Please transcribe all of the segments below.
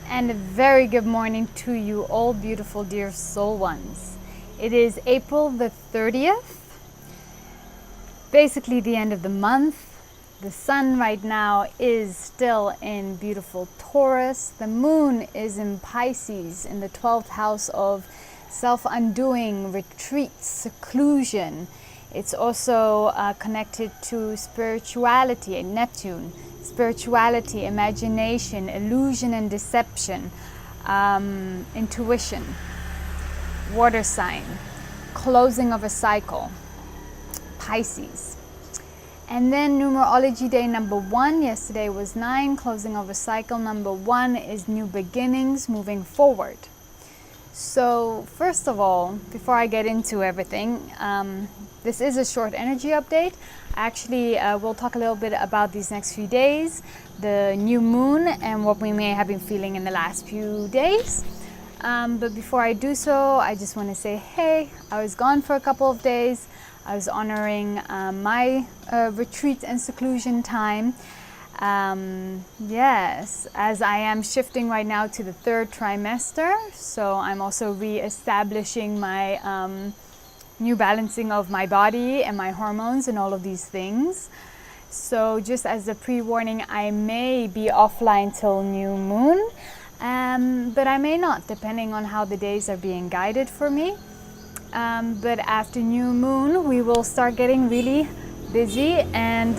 And a very good morning to you all, beautiful dear soul ones. It is April the 30th, basically the end of the month. The sun right now is still in beautiful Taurus. The moon is in Pisces in the 12th house of self-undoing, retreat, seclusion. It's also connected to spirituality and Neptune. Spirituality, imagination, illusion and deception, intuition, water sign, closing of a cycle, Pisces. And then numerology day number 1, yesterday was 9, closing of a cycle. Number 1 is new beginnings, moving forward. So first of all, before I get into everything, this is a short energy update. Actually, we'll talk a little bit about these next few days, the new moon and what we may have been feeling in the last few days. But before I do so, I just want to say, hey, I was gone for a couple of days. I was honoring my retreat and seclusion time. Yes, as I am shifting right now to the 3rd trimester, so I'm also re-establishing my new balancing of my body and my hormones and all of these things. So just as a pre-warning, I may be offline till new moon, but I may not, depending on how the days are being guided for me. But after new moon, we will start getting really busy and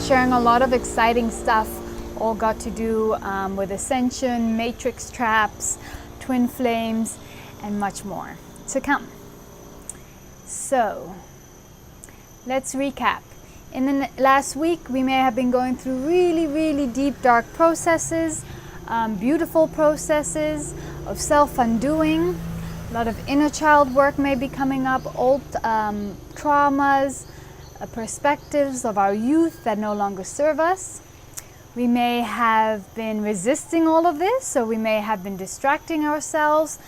sharing a lot of exciting stuff, all got to do with ascension, matrix traps, twin flames, and much more to come. So let's recap. In the last week, we may have been going through really deep, dark processes, beautiful processes of self-undoing. A lot of inner child work may be coming up, old traumas, perspectives of our youth that no longer serve us. We may have been resisting all of this, so we may have been distracting ourselves,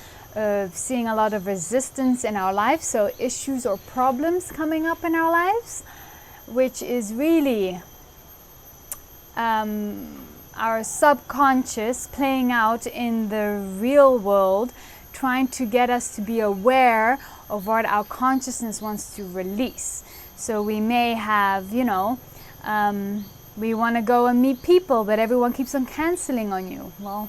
seeing a lot of resistance in our lives, so issues or problems coming up in our lives, which is really our subconscious playing out in the real world, trying to get us to be aware of what our consciousness wants to release. So we may have, we want to go and meet people, but everyone keeps on canceling on you. Well,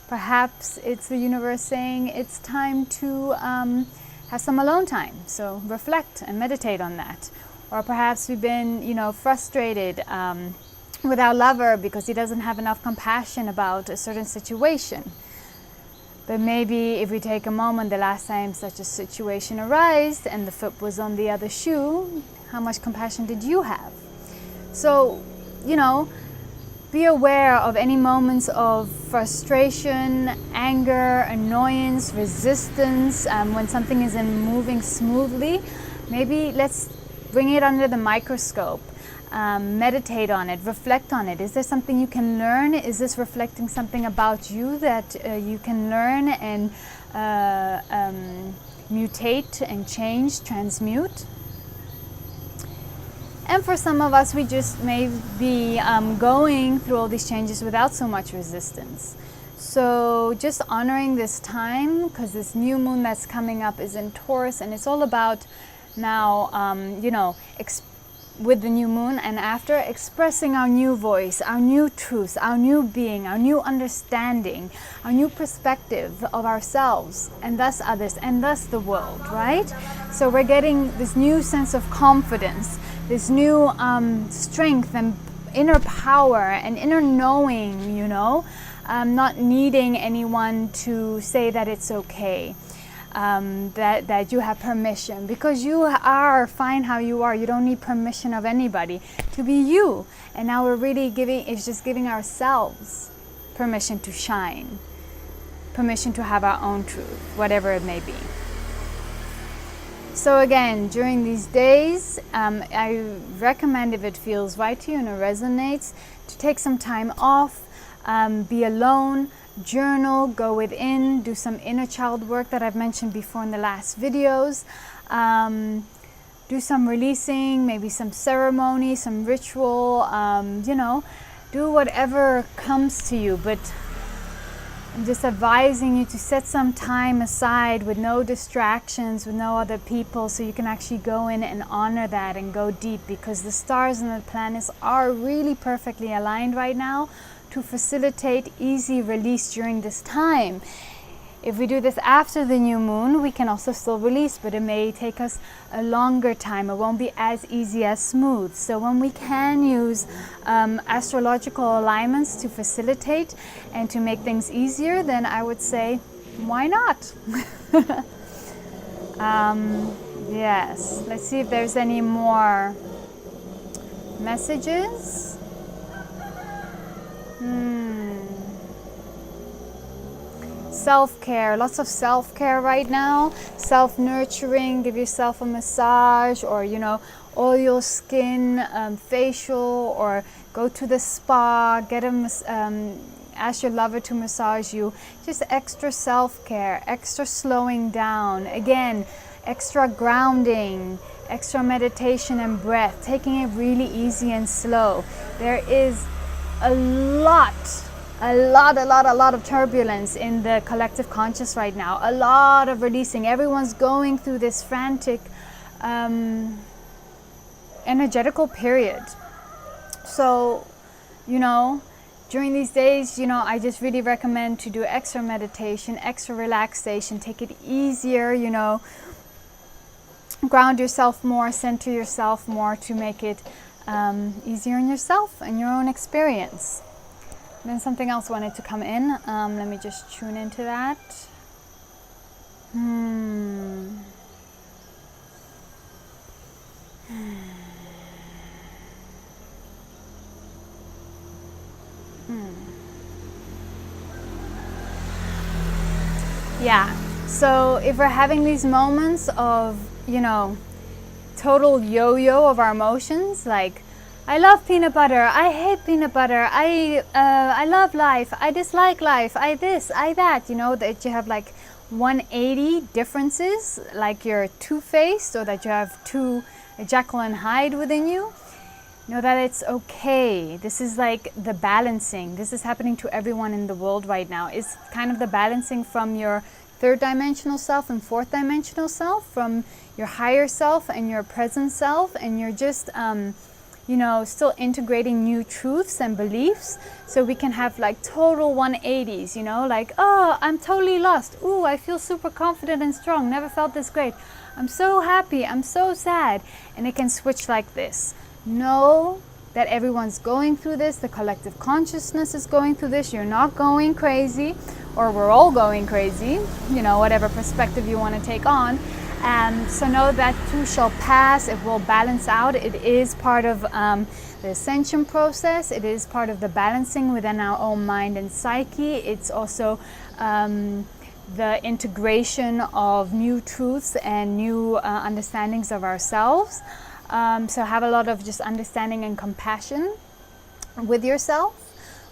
perhaps it's the universe saying it's time to have some alone time. So reflect and meditate on that. Or perhaps we've been, frustrated with our lover because he doesn't have enough compassion about a certain situation. But maybe if we take a moment, the last time such a situation arose and the foot was on the other shoe, how much compassion did you have? So, be aware of any moments of frustration, anger, annoyance, resistance, when something isn't moving smoothly. Maybe let's bring it under the microscope. Meditate on it, reflect on it. Is there something you can learn? Is this reflecting something about you that you can learn and mutate and change, transmute? And for some of us, we just may be going through all these changes without so much resistance. So just honoring this time, because this new moon that's coming up is in Taurus, and it's all about now, with the new moon and after, expressing our new voice, our new truth, our new being, our new understanding, our new perspective of ourselves and thus others and thus the world, right? So we're getting this new sense of confidence, this new strength and inner power and inner knowing, not needing anyone to say that it's okay. That you have permission, because you are fine how you are. You don't need permission of anybody to be you. And now we're really giving ourselves permission to shine, permission to have our own truth, whatever it may be. So again, during these days, I recommend, if it feels right to you and it resonates, to take some time off, be alone, journal, go within, do some inner child work that I've mentioned before in the last videos. Do some releasing, maybe some ceremony, some ritual, do whatever comes to you, but I'm just advising you to set some time aside with no distractions, with no other people, so you can actually go in and honor that and go deep, because the stars and the planets are really perfectly aligned right now to facilitate easy release during this time. If we do this after the new moon, we can also still release, but it may take us a longer time. It won't be as easy, as smooth. So when we can use astrological alignments to facilitate and to make things easier, then I would say, why not? Yes, let's see if there's any more messages. Self-care, lots of self-care right now. Self-nurturing, give yourself a massage, or oil your skin, facial, or go to the spa, ask your lover to massage you. Just extra self-care, extra slowing down, again, extra grounding, extra meditation and breath, taking it really easy and slow. There is a lot of turbulence in the collective conscious right now. A lot of releasing. Everyone's going through this frantic energetical period. So, during these days, I just really recommend to do extra meditation, extra relaxation, take it easier, ground yourself more, center yourself more to make it easier on yourself and your own experience. Then something else wanted to come in. Let me just tune into that. Yeah, so if we're having these moments of, total yo-yo of our emotions, like, I love peanut butter, I hate peanut butter, I love life, I dislike life, I this, I that, that you have like 180 differences, like you're two-faced, or that you have two Jekyll and Hyde within you. Know that it's okay. This is like the balancing. This is happening to everyone in the world right now. It's kind of the balancing from your third dimensional self and fourth dimensional self, from your higher self and your present self, and you're just still integrating new truths and beliefs, so we can have like total 180s, like, oh, I'm totally lost. Ooh, I feel super confident and strong. Never felt this great. I'm so happy. I'm so sad. And it can switch like this. Know that everyone's going through this. The collective consciousness is going through this. You're not going crazy, or we're all going crazy, whatever perspective you want to take on. So know that too shall pass. It will balance out. It is part of the ascension process. It is part of the balancing within our own mind and psyche. It's also the integration of new truths and new understandings of ourselves. So have a lot of just understanding and compassion with yourself.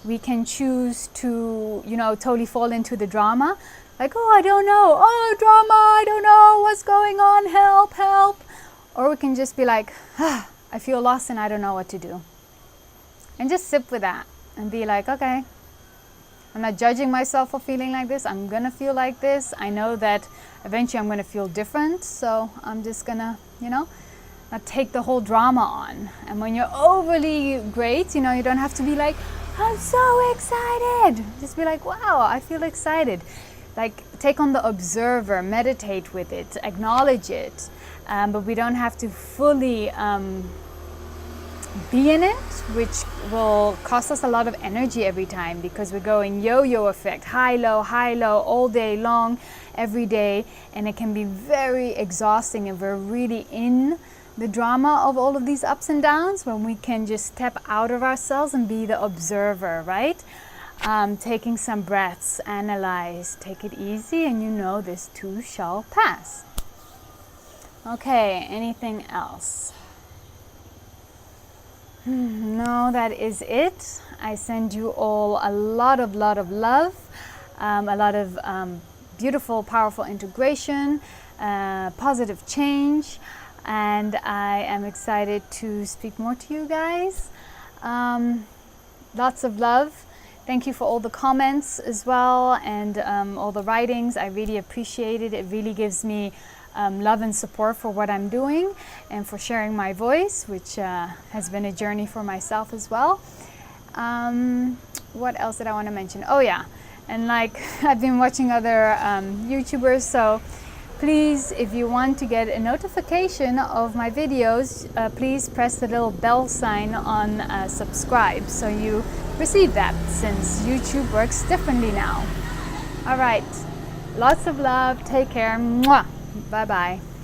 We can choose to, totally fall into the drama. Like, oh, I don't know. Oh, drama, I don't know what's going on. Help, help. Or we can just be like, I feel lost and I don't know what to do. And just sit with that and be like, okay, I'm not judging myself for feeling like this. I'm going to feel like this. I know that eventually I'm going to feel different. So I'm just going to, not take the whole drama on. And when you're overly great, you don't have to be like, I'm so excited. Just be like, wow, I feel excited. Like, take on the observer, meditate with it, acknowledge it. But we don't have to fully be in it, which will cost us a lot of energy every time, because we're going yo-yo effect, high, low, all day long, every day. And it can be very exhausting if we're really in the drama of all of these ups and downs, when we can just step out of ourselves and be the observer, right? Taking some breaths, analyze, take it easy, and this too shall pass. Okay, anything else? No, that is it. I send you all a lot of love, a lot of beautiful, powerful integration, positive change, and I am excited to speak more to you guys. Lots of love. Thank you for all the comments as well, and all the writings. I really appreciate it. It really gives me love and support for what I'm doing and for sharing my voice, which has been a journey for myself as well. What else did I want to mention? Oh yeah, and like I've been watching other YouTubers, so please, if you want to get a notification of my videos, please press the little bell sign on subscribe so you receive that, since YouTube works differently now. All right, lots of love. Take care. Mwah. Bye bye.